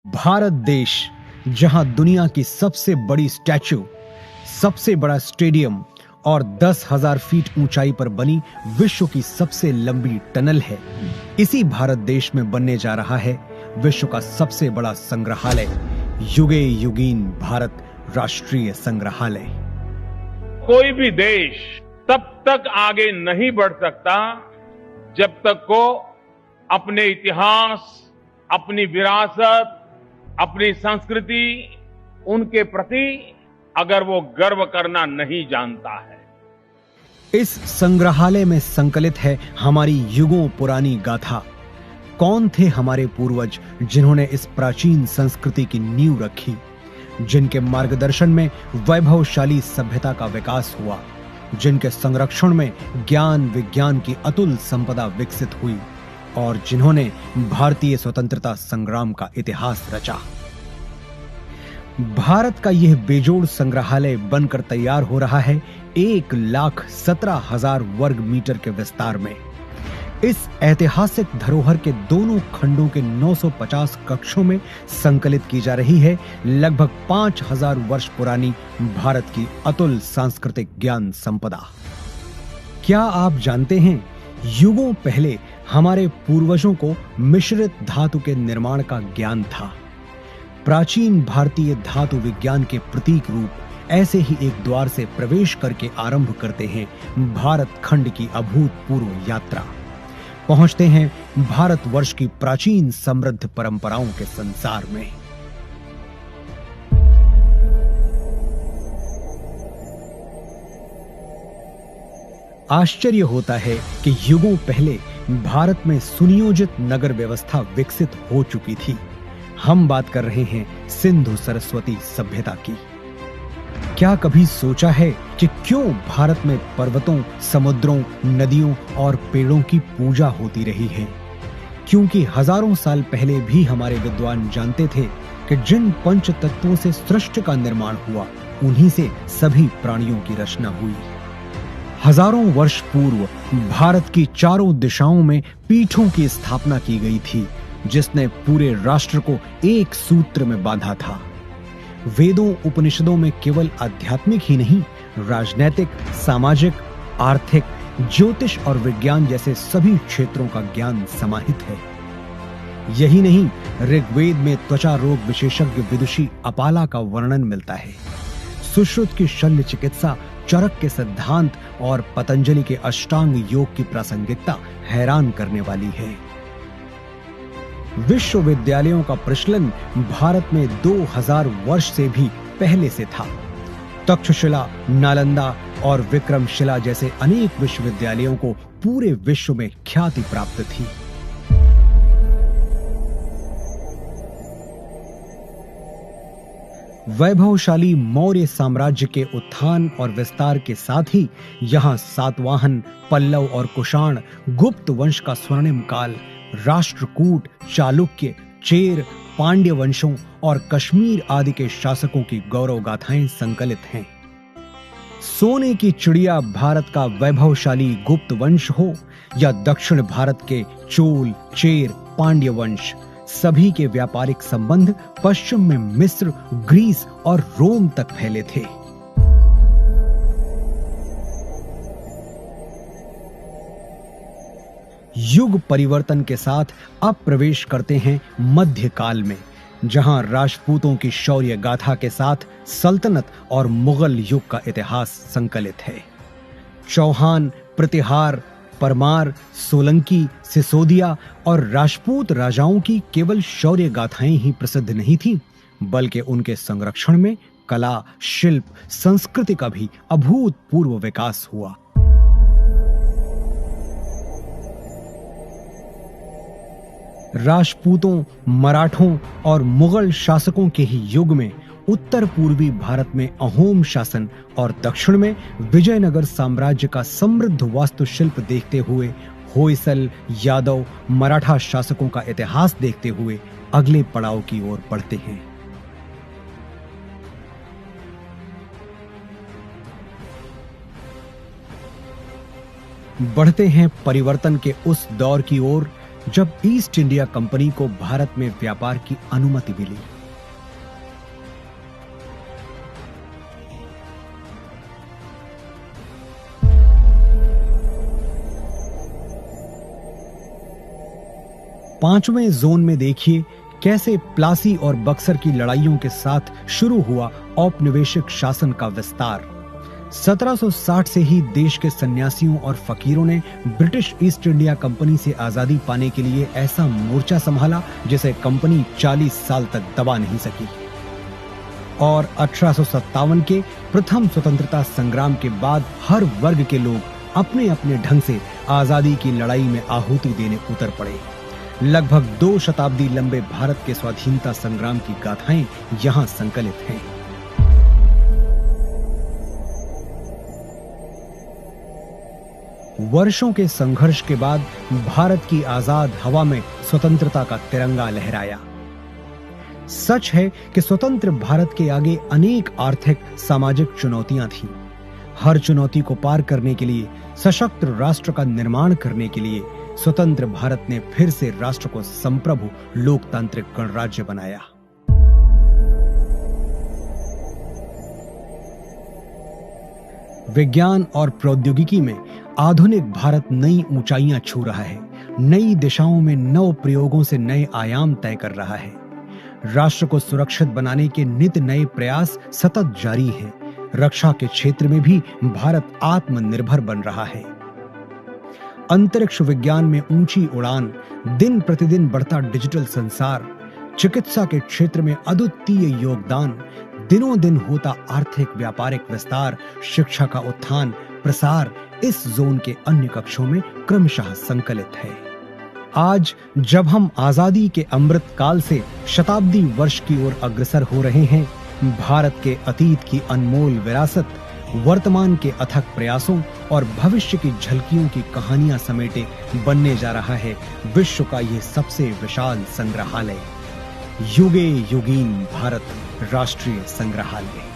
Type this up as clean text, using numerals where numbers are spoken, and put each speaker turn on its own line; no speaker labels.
भारत देश, जहां दुनिया की सबसे बड़ी स्टैच्यू, सबसे बड़ा स्टेडियम और 10,000 फीट ऊंचाई पर बनी विश्व की सबसे लंबी टनल है, इसी भारत देश में बनने जा रहा है विश्व का सबसे बड़ा संग्रहालय, युगे युगीन भारत राष्ट्रीय संग्रहालय।
कोई भी देश तब तक आगे नहीं बढ़ सकता जब तक को अपने इतिहास, अपनी विरासत, अपनी संस्कृति, उनके प्रति अगर वो गर्व करना नहीं जानता है।
इस संग्रहालय में संकलित है हमारी युगों पुरानी गाथा। कौन थे हमारे पूर्वज जिन्होंने इस प्राचीन संस्कृति की नींव रखी, जिनके मार्गदर्शन में वैभवशाली सभ्यता का विकास हुआ, जिनके संरक्षण में ज्ञान विज्ञान की अतुल संपदा विकसित हुई और जिन्होंने भारतीय स्वतंत्रता संग्राम का इतिहास रचा। भारत का यह बेजोड़ संग्रहालय बनकर तैयार हो रहा है 1,17,000 वर्ग मीटर के विस्तार में। इस ऐतिहासिक धरोहर के दोनों खंडों के 950 कक्षों में संकलित की जा रही है लगभग 5,000 वर्ष पुरानी भारत की अतुल सांस्कृतिक ज्ञान संपदा। क्या आप जानते हैं, युगों पहले हमारे पूर्वजों को मिश्रित धातु के निर्माण का ज्ञान था। प्राचीन भारतीय धातु विज्ञान के प्रतीक रूप ऐसे ही एक द्वार से प्रवेश करके आरंभ करते हैं भारत खंड की अभूतपूर्व यात्रा। पहुंचते हैं भारतवर्ष की प्राचीन समृद्ध परंपराओं के संसार में। आश्चर्य होता है कि युगों पहले भारत में सुनियोजित नगर व्यवस्था विकसित हो चुकी थी। हम बात कर रहे हैं सिंधु सरस्वती सभ्यता की। क्या कभी सोचा है कि क्यों भारत में पर्वतों, समुद्रों, नदियों और पेड़ों की पूजा होती रही है? क्योंकि हजारों साल पहले भी हमारे विद्वान जानते थे कि जिन पंच तत्वों से सृष्टि का निर्माण हुआ, उन्हीं से सभी प्राणियों की रचना हुई। हजारों वर्ष पूर्व भारत की चारों दिशाओं में पीठों की स्थापना की गई थी, जिसने पूरे राष्ट्र को एक सूत्र में बांधा था। वेदों उपनिषदों में केवल आध्यात्मिक ही नहीं, राजनैतिक, सामाजिक, आर्थिक, ज्योतिष और विज्ञान जैसे सभी क्षेत्रों का ज्ञान समाहित है। यही नहीं, ऋग्वेद में त्वचा रोग विशेषज्ञ विदुषी अपाला का वर्णन मिलता है। सुश्रुत की शल्य चिकित्सा, चरक के सिद्धांत और पतंजलि के अष्टांग योग की प्रासंगिकता हैरान करने वाली है। विश्वविद्यालयों का प्रचलन भारत में 2000 वर्ष से भी पहले से था। तक्षशिला, नालंदा और विक्रमशिला जैसे अनेक विश्वविद्यालयों को पूरे विश्व में ख्याति प्राप्त थी। वैभवशाली मौर्य साम्राज्य के उत्थान और विस्तार के साथ ही यहां सातवाहन, पल्लव और कुषाण, गुप्त वंश का स्वर्णिम काल, राष्ट्रकूट, चालुक्य, चेर, पांड्य वंशों और कश्मीर आदि के शासकों की गौरव गाथाएं संकलित हैं। सोने की चिड़िया भारत का वैभवशाली गुप्त वंश हो या दक्षिण भारत के चोल, चेर, पांड्य वंश, सभी के व्यापारिक संबंध पश्चिम में मिस्र, ग्रीस और रोम तक फैले थे। युग परिवर्तन के साथ अब प्रवेश करते हैं मध्यकाल में, जहां राजपूतों की शौर्य गाथा के साथ सल्तनत और मुगल युग का इतिहास संकलित है। चौहान, प्रतिहार, परमार, सोलंकी, सिसोदिया और राजपूत राजाओं की केवल शौर्य गाथाएं ही प्रसिद्ध नहीं थीं, बल्कि उनके संरक्षण में कला, शिल्प, संस्कृति का भी अभूतपूर्व विकास हुआ। राजपूतों, मराठों और मुगल शासकों के ही युग में उत्तर पूर्वी भारत में अहोम शासन और दक्षिण में विजयनगर साम्राज्य का समृद्ध वास्तुशिल्प देखते हुए होयसल, यादव, मराठा शासकों का इतिहास देखते हुए अगले पड़ाव की ओर बढ़ते हैं। बढ़ते हैं परिवर्तन के उस दौर की ओर जब ईस्ट इंडिया कंपनी को भारत में व्यापार की अनुमति मिली। पांचवें जोन में देखिए कैसे प्लासी और बक्सर की लड़ाइयों के साथ शुरू हुआ औपनिवेशिक शासन का विस्तार। 1760 से ही देश के सन्यासियों और फकीरों ने ब्रिटिश ईस्ट इंडिया कंपनी से आजादी पाने के लिए ऐसा मोर्चा संभाला जिसे कंपनी 40 साल तक दबा नहीं सकी। और 1857 के प्रथम स्वतंत्रता संग्राम के बाद हर वर्ग के लोग अपने अपने ढंग से आजादी की लड़ाई में आहुति देने उतर पड़े। लगभग 2 शताब्दी लंबे भारत के स्वाधीनता संग्राम की गाथाएं यहां संकलित हैं। वर्षों के संघर्ष के बाद भारत की आजाद हवा में स्वतंत्रता का तिरंगा लहराया। सच है कि स्वतंत्र भारत के आगे अनेक आर्थिक सामाजिक चुनौतियां थीं। हर चुनौती को पार करने के लिए, सशक्त राष्ट्र का निर्माण करने के लिए स्वतंत्र भारत ने फिर से राष्ट्र को संप्रभु लोकतांत्रिक गणराज्य बनाया। विज्ञान और प्रौद्योगिकी में आधुनिक भारत नई ऊंचाइयां छू रहा है। नई दिशाओं में नव प्रयोगों से नए आयाम तय कर रहा है। राष्ट्र को सुरक्षित बनाने के नित नए प्रयास सतत जारी हैं। रक्षा के क्षेत्र में भी भारत आत्मनिर्भर बन रहा है। अंतरिक्ष विज्ञान में ऊंची उड़ान, दिन प्रतिदिन बढ़ता डिजिटल संसार, चिकित्सा के क्षेत्र में अद्वितीय योगदान, दिनों दिन होता आर्थिक व्यापारिक विस्तार, शिक्षा का उत्थान प्रसार इस जोन के अन्य कक्षों में क्रमशः संकलित है। आज जब हम आजादी के अमृत काल से शताब्दी वर्ष की ओर अग्रसर हो रहे हैं, भारत के अतीत की अनमोल विरासत, वर्तमान के अथक प्रयासों और भविष्य की झलकियों की कहानियां समेटे बनने जा रहा है विश्व का यह सबसे विशाल संग्रहालय, युगे युगीन भारत राष्ट्रीय संग्रहालय।